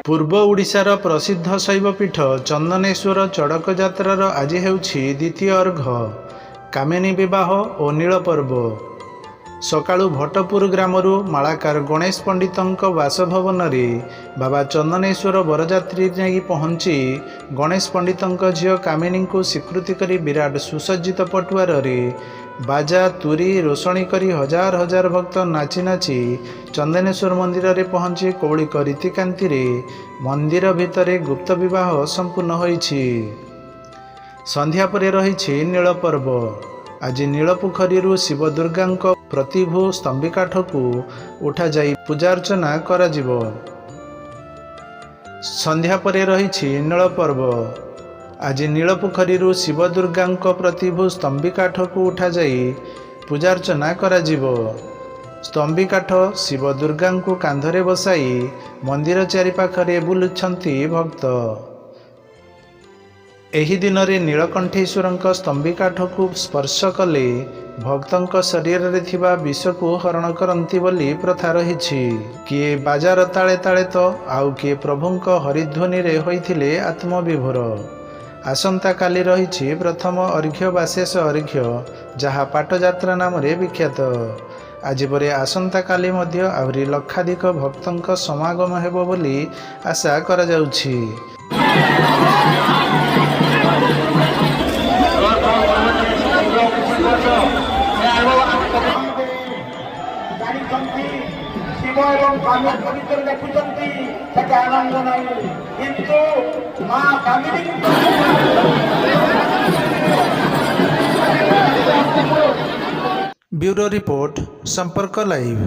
पूर्व ओडिशार प्रसिद्ध शैवपीठ चंदनेश्वर चड़क यात्रार आज हेउछि द्वितीय अर्घ कामिनी विवाह और नील पर्व। सकाळु भट्टपुर ग्रामरू मालाकार गणेश पंडितों बासभवन बाबा चंदनेश्वर बरजात्री नहीं पहुंची गणेश पंडितों झील कामिनी को स्वीकृति करी विराट सुसज्जित पटुआर बाजा तुरी रोषणी करी हजार हजार भक्त नाची नाची चंदनेश्वर मंदिर रे पहुंची कौलिक रीतिकांति मंदिर भितर गुप्त विवाह संपूर्ण होईछि। संध्या परे रही नील पर्व। आज नीलपोखरी शिव दुर्गा प्रतिभू स्तंभिकाठ को उठा जाई पूजार्चना करा जिवो। संध्या परे रही नील पर्व। आज नीलपोखरी शिव दुर्गा प्रतिभू स्तंभिकाठ को उठा जाई पूजार्चना करा जिवो। स्तंभिकाठ शिव दुर्गा को कांधरे बसाई मंदिर चारिपाखरे बुलुछंती भक्त। एही दिन रे नीलकंठेश्वर स्तंभिकाठ को स्पर्श कले भक्तों शरीर रे थिबा विष को हरण करती बोली प्रथा रही। किए बाजार ताले ताले तो आउ किए प्रभुंक हरिध्वनि रे होइथिले आत्मविभोर। आसंता काली रही प्रथम अर्घ्य वा शेष अर्घ्य जहा पाटयात्रा नाम रे विख्यात। आज परे आसंता काली मध्य आहुरी लक्षाधिक भक्तों समागम हेबो बोली आशा करा जाउछि। शिव एवं कामिनी पवित्र देखुचंती सेटा आनंद नहीं किंतु मां कामिनी ब्यूरो रिपोर्ट संपर्क लाइव।